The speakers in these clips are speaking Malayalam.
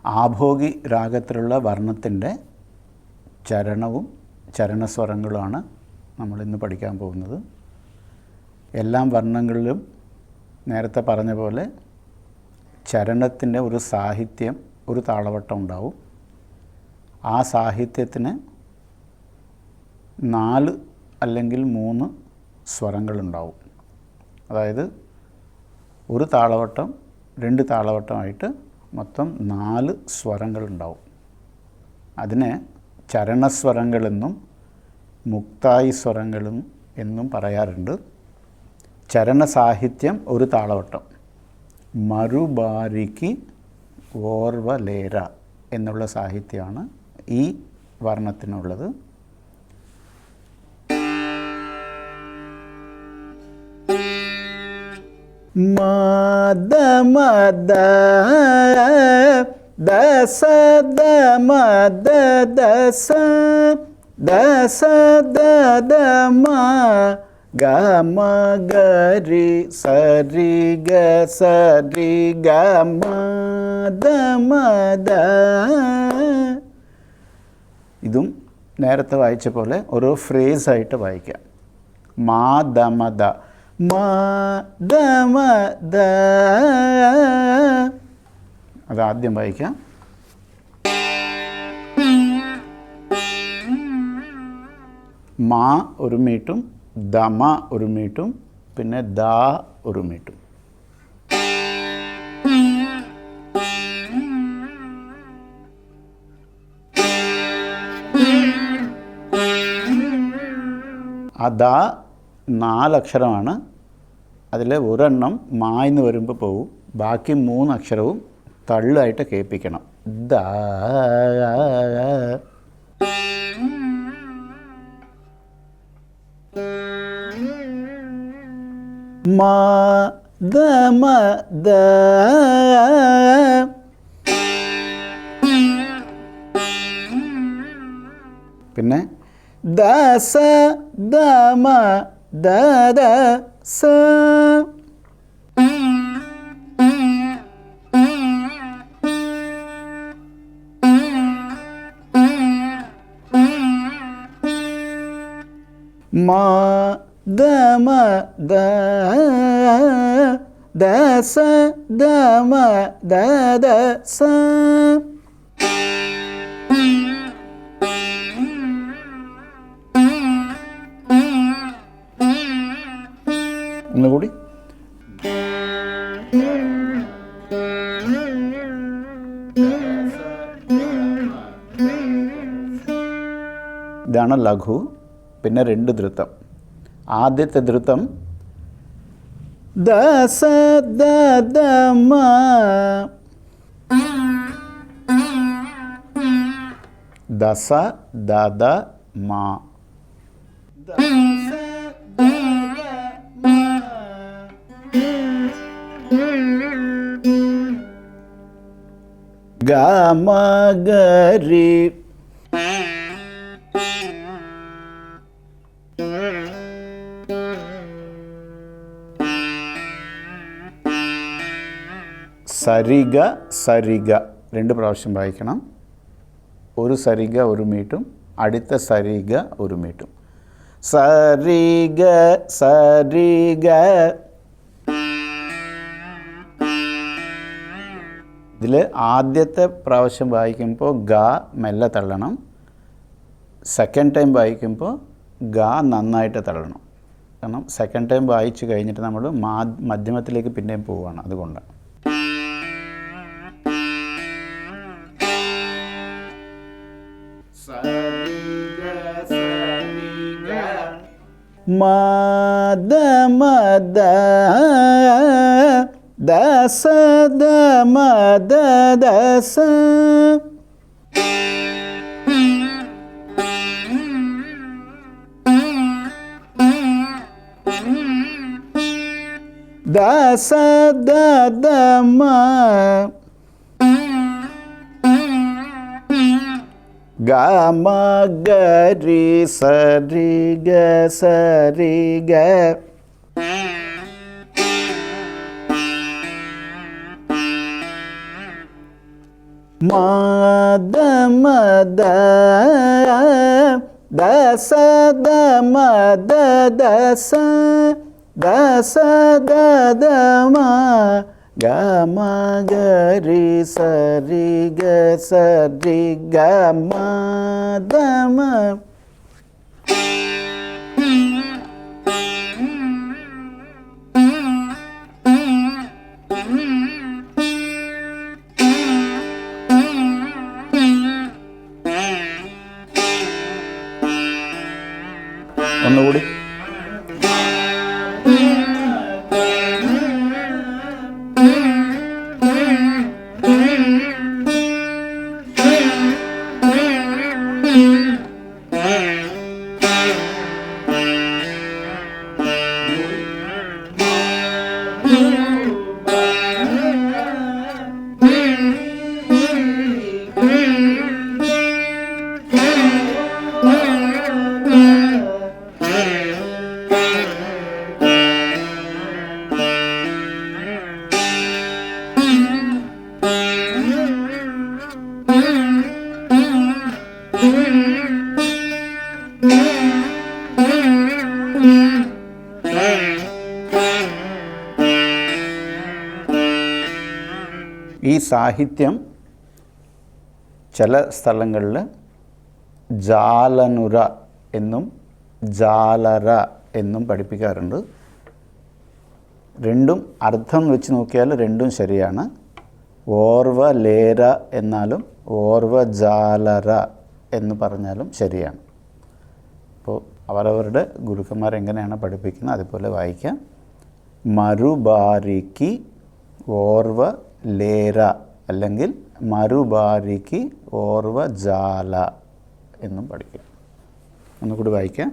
ആഭോഗി രാഗത്തിലുള്ള വർണ്ണത്തിൻ്റെ ചരണവും ചരണസ്വരങ്ങളുമാണ് നമ്മളിന്ന് പഠിക്കാൻ പോകുന്നത്. എല്ലാ വർണ്ണങ്ങളിലും നേരത്തെ പറഞ്ഞ പോലെ ചരണത്തിൻ്റെ ഒരു സാഹിത്യം, ഒരു താളവട്ടം ഉണ്ടാവും. ആ സാഹിത്യത്തിന് 4 അല്ലെങ്കിൽ 3 സ്വരങ്ങളുണ്ടാവും. അതായത് ഒരു താളവട്ടം 2 താളവട്ടമായിട്ട് മൊത്തം 4 സ്വരങ്ങളുണ്ടാവും. അതിനെ ചരണസ്വരങ്ങളെന്നും മുക്തായി സ്വരങ്ങളും എന്നും പറയാറുണ്ട്. ചരണസാഹിത്യം ഒരു താളവട്ടം, മറുബാരിക്ക് ഓർവലേര എന്നുള്ള സാഹിത്യമാണ് ഈ വർണ്ണത്തിനുള്ളത്. മദ മദ ദസ ദ മദ ദസ ദസ ദ ദ മ ഗ മ ഗ രി സരി ഗ സരി ഗ മ ദ മ ദ. ഇതും നേരത്തെ വായിച്ച പോലെ ഓരോ ഫ്രേസായിട്ട് വായിക്കാം. മാ ദ മ ദ, മാ ദ മ ദ. അതാദ്യം വായിക്കാം. മാ ഒരു മീട്ടും ദമ ഒരു മീട്ടും പിന്നെ ദ ഒരു മീട്ടും. ആ ദ 4 അക്ഷരമാണ്. അതിൽ ഒരെണ്ണം മായിന്ന് വരുമ്പോൾ പോവും. ബാക്കി 3 അക്ഷരവും തള്ളായിട്ട് കേൾപ്പിക്കണം. ദ മാ ദ മ ദ. പിന്നെ ദ സ ദ മ ദ ദ സ. മാ ദ മ ദ ദ സ ദ മ ദ ദ സ. ഒന്നുകൂടി. ഇതാണ് ലഘു. പിന്നെ 2 ധൃതം. ആദ്യത്തെ ധൃതം ദസ ദ ദ മ. ദസ ദ ദ മ. ദസ ദ ദ മ. ഗ മ ഗ രി. സരിഗ സരിഗ 2 പ്രാവശ്യം വായിക്കണം. ഒരു സരിഗ ഒരു മീട്ടും അടുത്ത സരിഗ ഒരു മീട്ടും. സരിഗ സരിഗ. ഇതിൽ ആദ്യത്തെ പ്രാവശ്യം വായിക്കുമ്പോൾ ഗ മെല്ലെ തള്ളണം. സെക്കൻഡ് ടൈം വായിക്കുമ്പോൾ ഗ നന്നായിട്ട് തള്ളണം. കാരണം സെക്കൻഡ് ടൈം വായിച്ചു കഴിഞ്ഞിട്ട് നമ്മൾ മധ്യമത്തിലേക്ക് പിന്നെയും പോവുകയാണ്. അതുകൊണ്ടാണ്. മദ മദ ദസ ദ മദ ദസ. ദസ ദ ദ മ. ഗ മ ഗ രി സരി ഗ സരി ഗ. മദ മദ ദസ ദ മദ ദസ ദസ ദ ദ മ ഗ മ ഗ രി സ രി ഗ സ രി ഗ മ ദ മ. ഒന്നുകൂടി. ഈ സാഹിത്യം ചില സ്ഥലങ്ങളിൽ ജാലനുര എന്നും ജാലര എന്നും പഠിപ്പിക്കാറുണ്ട്. രണ്ടും അർത്ഥം വെച്ച് നോക്കിയാൽ രണ്ടും ശരിയാണ്. ഓർവ ലേര എന്നാലും ഓർവ ജാലര എന്ന് പറഞ്ഞാലും ശരിയാണ്. അപ്പോൾ അവരവരുടെ ഗുരുക്കന്മാരെങ്ങനെയാണ് പഠിപ്പിക്കുന്നത് അതുപോലെ വായിക്കാം. മരുബാരിക്ക് ഓർവ ലേര അല്ലെങ്കിൽ മരുബാരിക്ക് ഓർവ ജാല എന്നും പഠിക്കും. ഒന്നുകൂടി വായിക്കാം.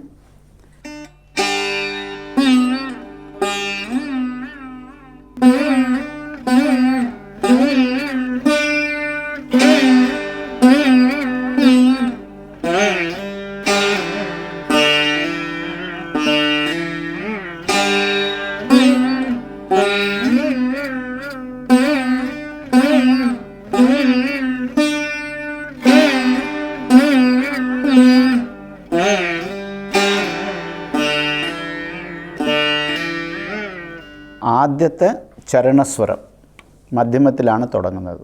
ആദ്യത്തെ ചരണസ്വരം മധ്യമത്തിലാണ് തുടങ്ങുന്നത്.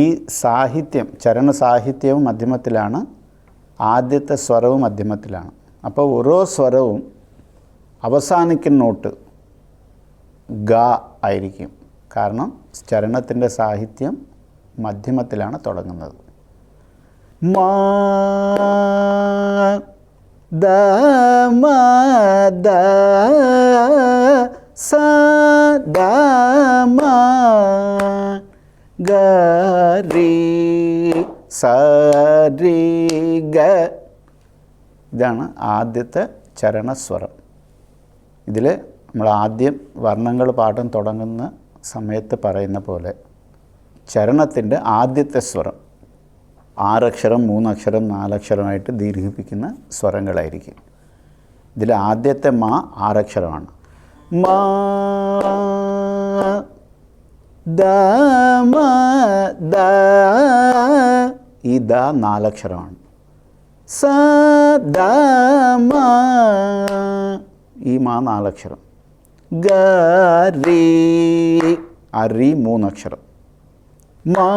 ഈ സാഹിത്യം ചരണസാഹിത്യവും മധ്യമത്തിലാണ്, ആദ്യത്തെ സ്വരവും മധ്യമത്തിലാണ്. അപ്പോൾ ഓരോ സ്വരവും അവസാനിക്കുന്ന നോട്ട് ഗ ആയിരിക്കും. കാരണം ചരണത്തിൻ്റെ സാഹിത്യം മധ്യമത്തിലാണ് തുടങ്ങുന്നത്. മാ ദ മ ദ സ ദ മ ഗ രി സ രി ഗ. ഇതാണ് ആദ്യത്തെ ചരണസ്വരം. ഇതിൽ നമ്മൾ ആദ്യം വർണ്ണങ്ങൾ പാഠം തുടങ്ങുന്ന സമയത്ത് പറയുന്ന പോലെ ചരണത്തിൻ്റെ ആദ്യത്തെ സ്വരം 6 അക്ഷരം 3 അക്ഷരം 4 അക്ഷരമായിട്ട് ദീർഘിപ്പിക്കുന്ന സ്വരങ്ങളായിരിക്കും. ഇതിൽ ആദ്യത്തെ മാ 6 അക്ഷരമാണ്. മാ ദ മ ദ, ഈ ദ 4 അക്ഷരമാണ്. സ ദ മ, ഈ മാ 4 അക്ഷരം. ഗ രി, ആ രി 3 അക്ഷരം. മാ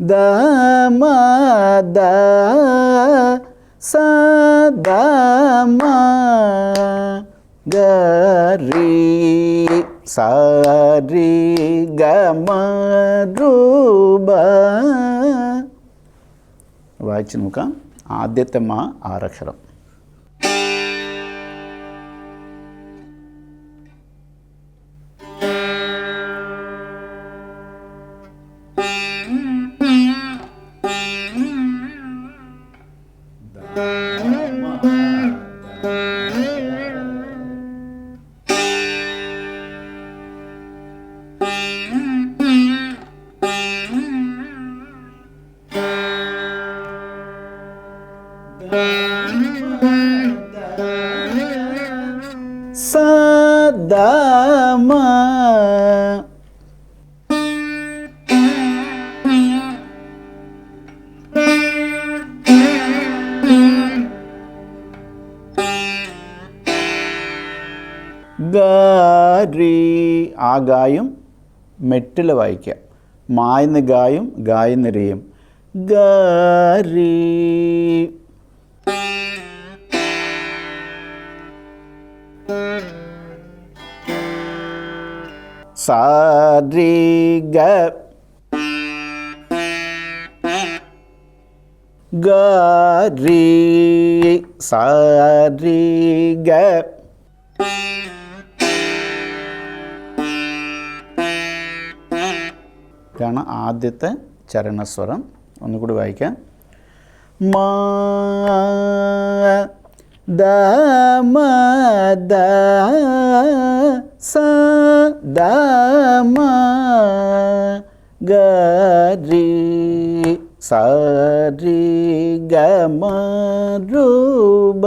ദ മ ദ സ ദ മ ഗ രി സ രി ഗ മ രു ബ. വായിച്ച് നോക്കാം. ആദ്യത്തെ മാ 6 അക്ഷരം. രീ. ആ ഗായും മെറ്റിൽ വായിക്കുക. മായിന്ന് ഗായും ഗായിന്ന് രീയും. ഗാരീ. സാരി ഗ. ഗാരീ. സാരി ഗ. ഇതാണ് ആദ്യത്തെ ചരണസ്വരം. ഒന്നുകൂടി വായിക്കാം. മാ ദ മ ദ സ ദ മ ഗ രി സ രി ഗ മ രു ബ.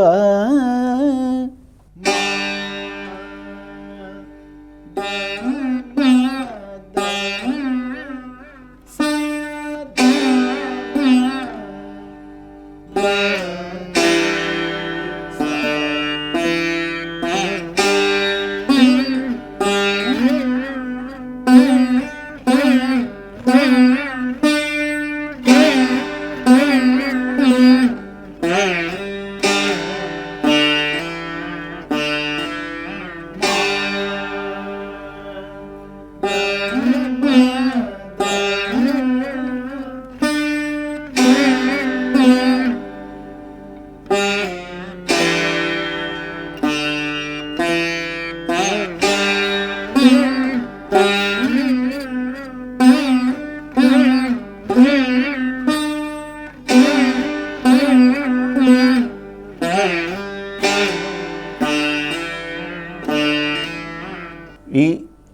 ഈ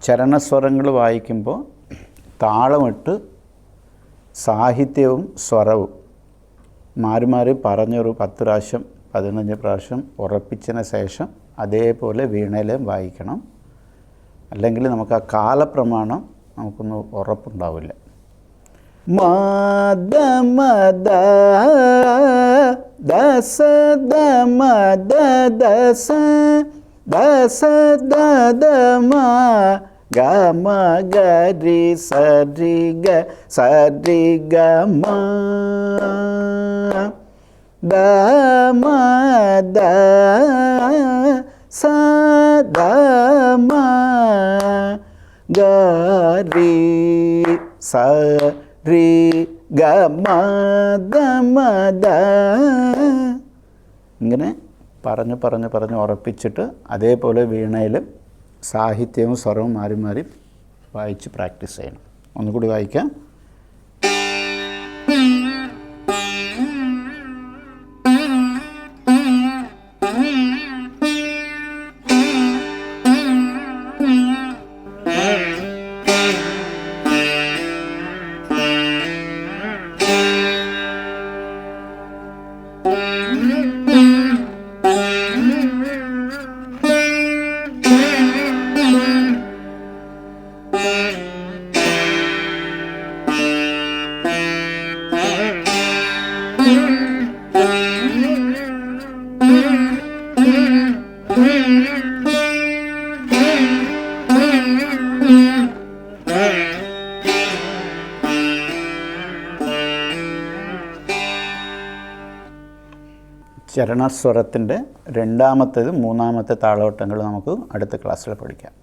ചരണസ്വരങ്ങൾ വായിക്കുമ്പോൾ താളമിട്ട് സാഹിത്യവും സ്വരവും മാറി മാറി പറഞ്ഞൊരു 10 പ്രാവശ്യം 15 പ്രാവശ്യം ഉറപ്പിച്ചതിന് ശേഷം അതേപോലെ വീണയിലും വായിക്കണം. അല്ലെങ്കിൽ നമുക്ക് ആ കാലപ്രമാണം നമുക്കൊന്നും ഉറപ്പുണ്ടാവില്ല. മദ മദ ദസ ദ മദ ദസ ദസ ദ ദ മ ഗ മ ഗ രി സ രി ഗ സ രി ഗ മ ദ മ ദ സ ദ മ ഗ രി സ രി ഗ മ ദ മ ദ. ഇങ്ങനെ പറഞ്ഞ് ഉറപ്പിച്ചിട്ട് അതേപോലെ വീണയിലും സാഹിത്യവും സ്വരവും മാറി മാറി വായിച്ച് പ്രാക്ടീസ് ചെയ്യണം. ഒന്നുകൂടി വായിക്കാം. ചരണസ്വരത്തിൻ്റെ രണ്ടാമത്തേതും മൂന്നാമത്തെ താളവട്ടങ്ങൾ നമുക്ക് അടുത്ത ക്ലാസ്സിൽ പഠിക്കാം.